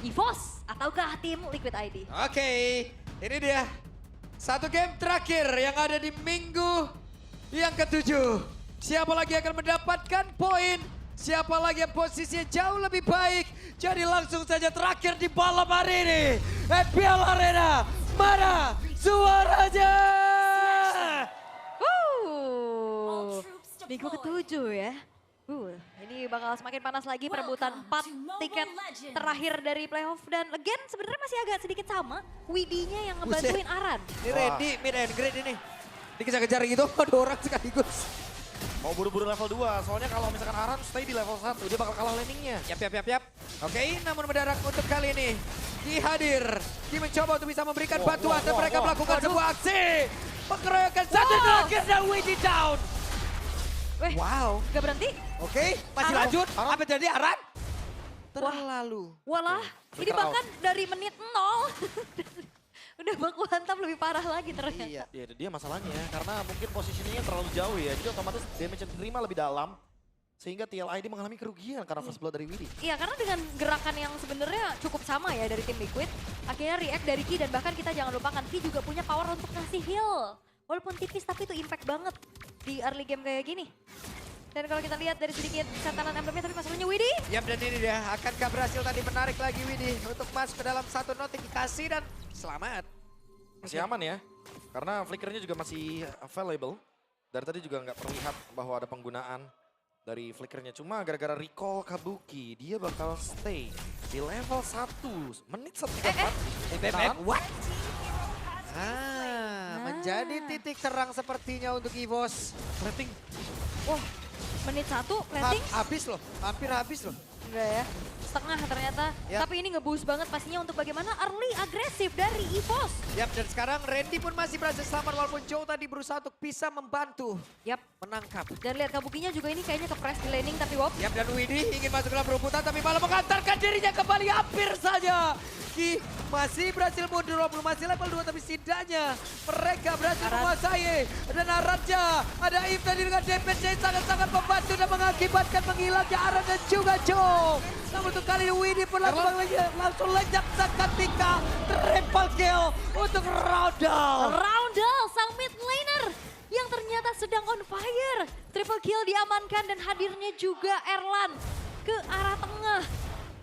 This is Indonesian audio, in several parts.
EVOS ataukah tim Liquid ID? Oke, ini dia. Satu game terakhir yang ada di minggu yang ke-7. Siapa lagi akan mendapatkan poin? Siapa lagi yang posisinya jauh lebih baik? Jadi langsung saja terakhir di malam hari ini. FPL Arena, mana suaranya? Minggu ke-7 ya. Ini bakal semakin panas lagi perebutan 4 tiket terakhir dari playoff. Dan again sebenarnya masih agak sedikit sama. Widinya yang ngebantuin Aran. Ini Randy mid and grade ini. Dikejar-kejar gitu, ada orang sekaligus. Mau buru-buru level 2, soalnya kalau misalkan Aran stay di level 1, dia bakal kalah landingnya. Yap. Oke, namun mendadak untuk kali ini. Ki hadir, Ki mencoba untuk bisa memberikan bantuan dan mereka melakukan sebuah aksi. Pengeroyokan satu terakhir dan Widi down. Weh, Wow. gak berhenti? Oke, masih Aran. lanjut. Aran. Apa jadi Aran? Terlalu. Walah, ini Flicker bahkan dari menit 0. Udah baku hantam lebih parah lagi ternyata. Iya, dia masalahnya karena mungkin posisinya terlalu jauh ya. Jadi otomatis damage yang diterima lebih dalam. Sehingga TLID mengalami kerugian karena first blood dari Widi. Iya, karena dengan gerakan yang sebenarnya cukup sama ya dari tim Liquid. Akhirnya react dari Ki dan bahkan kita jangan lupakan Ki juga punya power untuk ngasih heal. Walaupun tipis tapi itu impact banget di early game kayak gini. Dan kalau kita lihat dari sedikit setanan emblemnya tapi masalahnya Widi. Yap, dan ini dia. Akankah berhasil tadi menarik lagi Widi untuk masuk ke dalam satu notifikasi dan selamat. Masih aman ya. Karena flickernya juga masih available. Dari tadi juga nggak terlihat bahwa ada penggunaan dari flickernya. Cuma gara-gara recall Kabuki, dia bakal stay di level 1. Menit 1.34. What? Menjadi titik terang sepertinya untuk EVOS. Rating. Wah, menit 1 plating. Habis loh, hampir habis loh. Enggak ya, setengah ternyata. Ya. Tapi ini nge-boost banget pastinya untuk bagaimana early agresif dari EVOS. Yap, dan sekarang Randy pun masih berhasil selamat walaupun Joe tadi berusaha untuk bisa membantu Yap, menangkap. dan lihat Kabukinya juga ini kayaknya ke-press di laning tapi wop. Yap, dan Widi ingin masuk dalam perebutan tapi malah mengantarkan dirinya kembali hampir saja. Ki masih berhasil mundur walaupun masih level 2 tapi setidaknya mereka berhasil Aran. menguasai. Dan Arannya ada If tadi dengan DPC sangat-sangat membantu dan mengakibatkan menghilangnya Aran dan juga Joe. Namun untuk kali ini Widi pun langsung lenyap seketika triple kill untuk Roundel. Roundel, sang mid laner yang ternyata sedang on fire. Triple kill diamankan dan hadirnya juga Erlan ke arah tengah.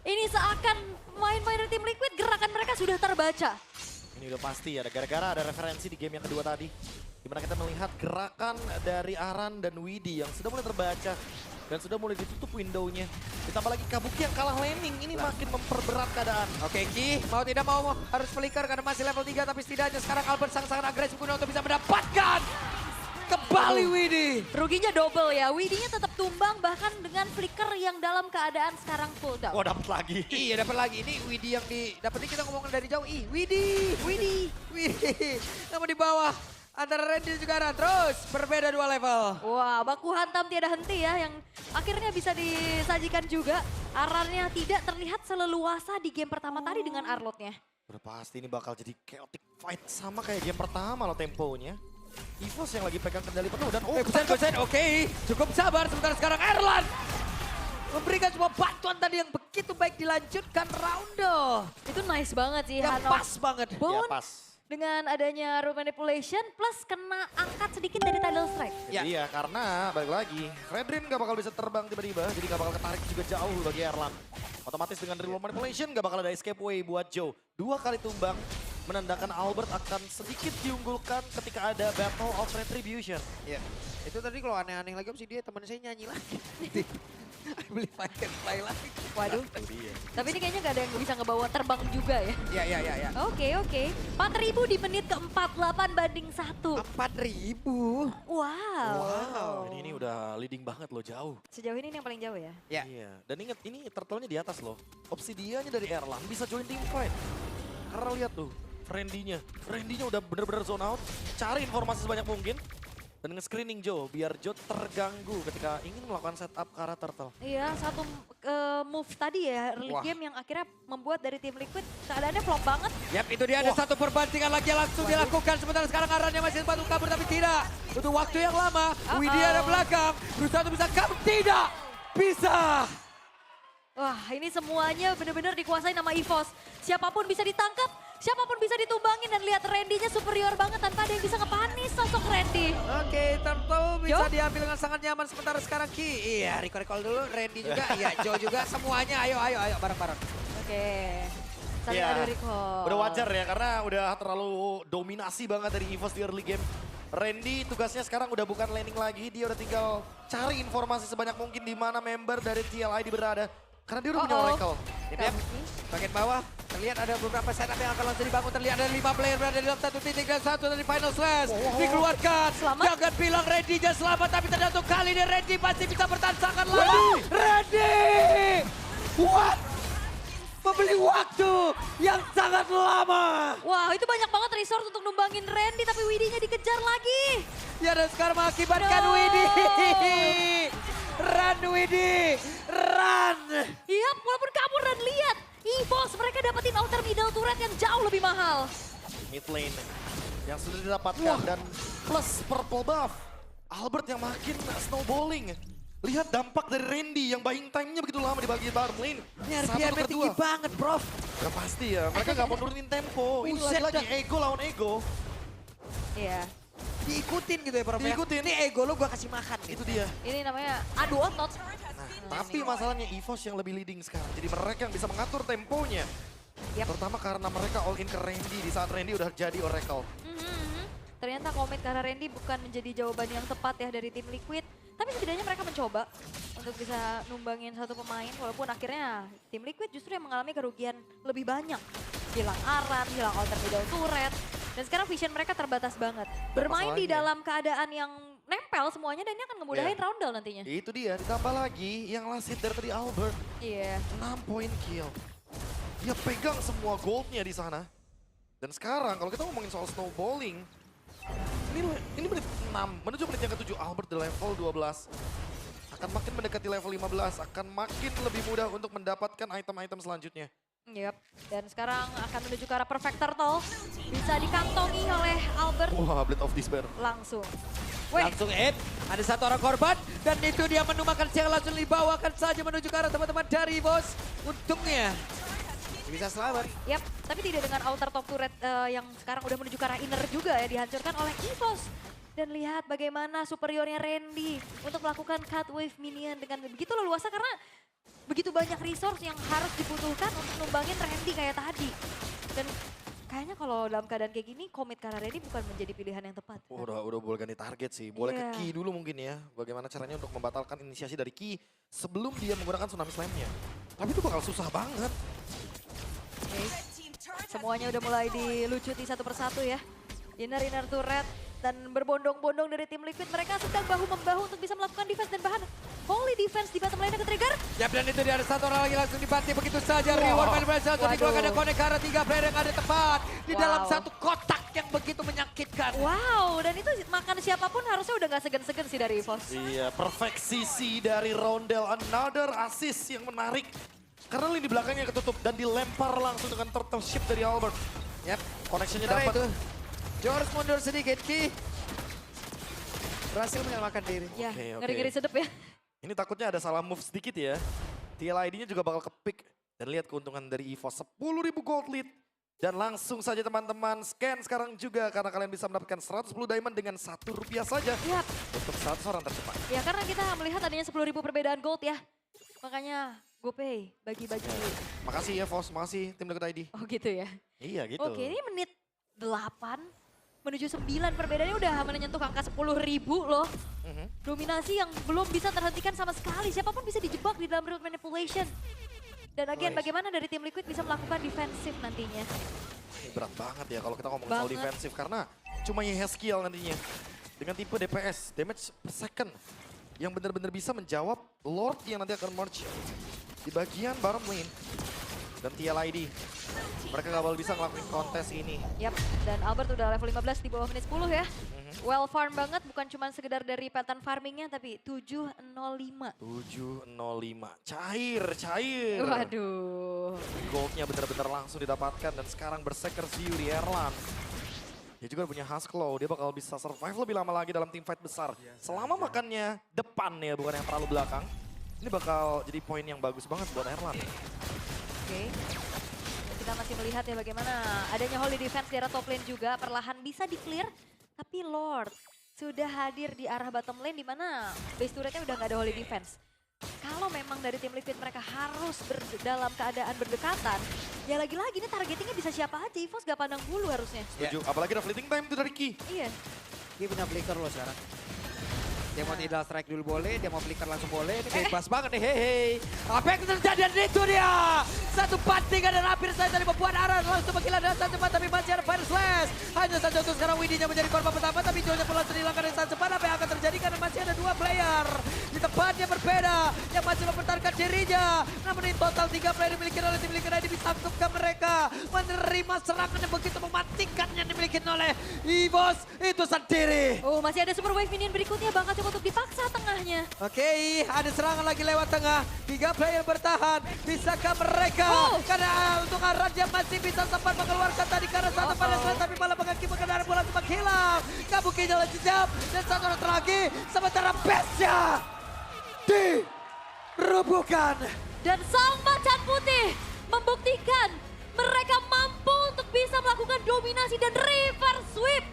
Ini seakan main-main tim Liquid gerakan mereka sudah terbaca. Ini udah pasti ya, gara-gara ada referensi di game yang kedua tadi. Dimana kita melihat gerakan dari Aran dan Widi yang sudah mulai terbaca. Dan sudah mulai ditutup window-nya. Ditambah lagi Kabuki yang kalah landing, ini makin memperberat keadaan. Oke, Ki mau tidak mau harus flicker karena masih level 3 tapi setidaknya sekarang Albert sangat agresif guna untuk bisa mendapatkan kembali Widi. Ruginya double ya, Widinya tetap tumbang bahkan dengan flicker yang dalam keadaan sekarang full down. Wah, dapat lagi. Iya, dapat lagi. Ini Widi yang dapetin kita ngomongin dari jauh. Widi. Namun di bawah antara Randy dan juga Aran terus berbeda 2 level. Wah, baku hantam tiada henti ya yang akhirnya bisa disajikan juga. Arannya tidak terlihat seleluasa di game pertama tadi dengan Arlotnya. Udah pasti ini bakal jadi chaotic fight sama kayak game pertama loh temponya. EVOS yang lagi pegang kendali penuh dan Gosen, oke. Cukup sabar sebentar sekarang Erlan. Memberikan sebuah bantuan tadi yang begitu baik dilanjutkan Roundel. Itu nice banget sih Yang Hano. pas banget. Bon, ya pas. dengan adanya room manipulation plus kena angkat sedikit dari tidal strike. Ya. Iya, karena balik lagi, Fredrin gak bakal bisa terbang tiba-tiba, jadi gak bakal ketarik juga jauh bagi Erlan. Otomatis dengan real manipulation gak bakal ada escape way buat Joe. 2 kali tumbang, menandakan Albert akan sedikit diunggulkan ketika ada Battle of Retribution. Ya, itu tadi kalau aneh-aneh lagi sih dia teman saya nyanyi lagi. I believe I can fly lagi. Waduh. Tapi ini kayaknya gak ada yang bisa ngebawa terbang juga ya. Ya. Oke. 4.000 di menit ke-48 banding 1. 4.000. Wow. Ini udah leading banget loh, jauh. Sejauh ini yang paling jauh ya. Ya. Iya, dan ingat ini turtle-nya di atas loh. Obsidianya dari Erlan bisa join team fight. Karena lihat tuh, Randy-nya udah bener-bener zone out. Cari informasi sebanyak mungkin. Dan nge-screening Joe, biar Joe terganggu ketika ingin melakukan setup ke arah turtle. Iya, satu move tadi ya early Wah. game yang akhirnya membuat dari tim Liquid keadaannya flop banget. Yap, itu dia ada satu perbandingan lagi yang langsung dilakukan. Sementara sekarang Arannya masih sempat kabur tapi tidak. Butuh waktu yang lama. Widya ada belakang. Berusaha untuk bisa kabur. Tidak bisa. Wah, ini semuanya benar-benar dikuasai nama EVOS. Siapapun bisa ditangkap, siapapun bisa ditumbangin dan lihat Randy-nya superior banget tanpa ada yang bisa ngepanis sosok Randy. Oke, Turtle bisa Jo? diambil dengan sangat nyaman sementara sekarang Ki. Iya, recall dulu, Randy juga, iya, Joe juga, semuanya ayo bareng-bareng. Oke, saling Iya, adu recall. udah wajar ya karena udah terlalu dominasi banget dari EVOS di early game. Randy tugasnya sekarang udah bukan laning lagi, dia udah tinggal cari informasi sebanyak mungkin di mana member dari TLID berada. Karena dia udah punya Oracle. Yep, bagian bawah terlihat ada beberapa setup yang akan langsung dibangun. Terlihat ada 5 player berada di dalam satu titik dan satu dari Final Slash. Dikeluarkan. Selamat. Jangan bilang Randy-nya selamat tapi tergantung kali ini Randy pasti bisa bertahan sangat lama. Randy! What? Membeli waktu yang sangat lama. Wah, itu banyak banget resource untuk numbangin Randy, tapi Widdy-nya dikejar lagi. Ya dan sekarang mengakibatkan No. Widdy. Run Widdy, run. Iya, walaupun kabur dan lihat. EVOS mereka dapetin outer middle turret yang jauh lebih mahal. Mid lane yang sudah didapatkan dan plus purple buff. Albert yang makin snowballing. Lihat dampak dari Randy yang buying time-nya begitu lama di bagian bottom lane. Ini Satu RPM tuker tinggi dua. banget, bro. Ya pasti ya, mereka nggak mau nurunin tempo. Ini Buset lagi-lagi dah. ego lawan ego. Iya, Diikutin gitu ya, Prof. ya. Diikutin. Ini ego lu gua kasih makan gitu. Itu dia. ini namanya adu otot. Nah, tapi masalahnya EVOS yang lebih leading sekarang. Jadi mereka yang bisa mengatur temponya. Yap. Terutama karena mereka all in ke Randy di saat Randy udah jadi Oracle. Mhm. Ternyata komit karena Randy bukan menjadi jawaban yang tepat ya dari tim Liquid. Tapi setidaknya mereka mencoba untuk bisa numbangin satu pemain. Walaupun akhirnya tim Liquid justru yang mengalami kerugian lebih banyak. Hilang Aran, hilang alter middle turret. Dan sekarang vision mereka terbatas banget. Bermain di masalahnya. dalam keadaan yang nempel semuanya dan ini akan ngemudahin Iya. Roundel nantinya. Itu dia, ditambah lagi yang last hit dari tadi Albert. Iya. 6 point kill. Dia pegang semua goldnya di sana. Dan sekarang kalau kita ngomongin soal snowballing, ini menit 6, menuju menit yang ke-7 Albert di level 12. Akan makin mendekati level 15, akan makin lebih mudah untuk mendapatkan item-item selanjutnya. Yap. Dan sekarang akan menuju ke arah perfect turtle. Bisa dikantongi oleh Albert Wah, Blade of Despair. langsung. Weh, Langsung hit, ada satu orang korban dan itu dia menumbangkan siang langsung dibawakan saja menuju ke arah teman-teman dari bos. Untungnya bisa selamat. yap. Tapi tidak dengan outer top turret yang sekarang udah menuju ke arah inner juga ya. Dihancurkan oleh EVOS. Dan lihat bagaimana superiornya Randy untuk melakukan cut wave minion dengan begitu leluasa karena begitu banyak resource yang harus dibutuhkan untuk numbangin Randy kayak tadi. Dan kayaknya kalau dalam keadaan kayak gini, komit karena Randy bukan menjadi pilihan yang tepat. Udah boleh ganti target sih. Boleh Iya. ke Ki dulu mungkin ya. Bagaimana caranya untuk membatalkan inisiasi dari Ki sebelum dia menggunakan Tsunami Slam-nya. Tapi itu bakal susah banget. Oke. Semuanya udah mulai dilucuti satu persatu ya. Inner turret dan berbondong-bondong dari tim Liquid. Mereka sedang bahu-membahu untuk bisa melakukan defense dan bahkan holy defense di bottom lane ke-trigger. Yap, dan itu dia ada satu orang lagi langsung dibanting begitu saja. Wow. Reward main berhasil untuk Waduh. dikeluarkan ada connect ke arah 3 player yang ada tepat di dalam Wow. satu kotak yang begitu menyakitkan. Wow, dan itu makan siapapun harusnya udah gak segan-segan sih dari EVOS. Iya, perfect CC dari Roundel. Another assist yang menarik. Karena lini belakangnya ketutup dan dilempar langsung dengan turtle ship dari Albert. Yap, Connectionnya setelah dapat. itu George mundur sedikit, Ki. Berhasil menyelamatkan diri. Ya, Oke, oke. ngeri-ngeri sedep ya. Ini takutnya ada salah move sedikit ya. TLID-nya juga bakal kepick. Dan lihat keuntungan dari EVOS 10.000 gold lead. Dan langsung saja teman-teman scan sekarang juga karena kalian bisa mendapatkan 110 diamond dengan Rp1 saja. Yap, Untuk 100 orang tercepat. ya karena kita melihat adanya 10.000 perbedaan gold ya. Makanya GoPay bagi-bagi. Makasih ya Vos, makasih tim Deket ID. Oh gitu ya. Iya gitu. Oke, ini menit 8 menuju 9 perbedaannya udah menyentuh angka 10.000 loh. Mhm. Dominasi yang belum bisa terhentikan sama sekali. Siapapun bisa dijebak di dalam real manipulation. Dan again, Nice. bagaimana dari tim Liquid bisa melakukan defensif nantinya. Ini berat banget ya kalau kita ngomongin soal Banget. defensif karena cuma Yeskiel nantinya. Dengan tipe DPS, damage per second. Yang benar-benar bisa menjawab Lord yang nanti akan merge di bagian bottom lane. Dan TLID. Mereka gak bakal bisa ngelakuin kontes ini. Yap, dan Albert udah level 15 di bawah menit 10 ya. Mhm. Well farm banget, bukan cuma sekedar dari pattern farmingnya, tapi 705. 705. Cair. Waduh. Goldnya benar-benar langsung didapatkan dan sekarang Berserker View di Erlan. Dia juga punya Husklow, dia bakal bisa survive lebih lama lagi dalam team fight besar. Selama makannya depan ya, bukan yang terlalu belakang. Ini bakal jadi poin yang bagus banget buat Erlan. Oke. Kita masih melihat ya bagaimana adanya Holy Defense di arah top lane juga. Perlahan bisa di-clear. Tapi Lord sudah hadir di arah bottom lane di mana base turretnya udah nggak ada Holy Defense. Kalau memang dari tim Liquid mereka harus dalam keadaan berdekatan, ya lagi-lagi ini targetingnya bisa siapa aja. EVOS gak pandang bulu harusnya. Setuju, apalagi ada fleeting time tuh dari Ki. Iya. Dia punya flicker loh sekarang. Dia mau tidak strike dulu boleh, dia mau flicker langsung boleh. Ini bebas banget nih, hehe. Apa yang terjadi dan itu dia. Satu pantingan dan hampir saja tadi membuat Aran langsung menggila dengan sangat cepat. Tapi masih ada Fire Slash. Hanya saja untuk sekarang Widinya menjadi korban pertama. Tapi Jojo pula dihilangkan dengan sangat cepat. Apa yang akan terjadi karena masih ada dua player. Di tempat yang berbeda. Yang masih mempertahankan dirinya. Namun in total 3 player dimiliki oleh tim Liquid ini disangkupkan mereka. Menerima serangan yang begitu mematikan yang dimiliki oleh EVOS itu sendiri. Oh, masih ada super wave minion berikutnya, bahkan coba untuk dipaksa tengahnya. Oke, ada serangan lagi lewat tengah. 3 player bertahan. Bisakah mereka? Karena untuk Raja masih bisa sempat mengeluarkan tadi karena satu pada selesai. Tapi malah mengakibatkan kendaraan bola sempat hilang. Kabuki jalan jejak. Dan satu orang lagi. Sementara base-nya dirubuhkan. Dan sang macan putih membuktikan mereka mampu untuk bisa melakukan dominasi dan reverse sweep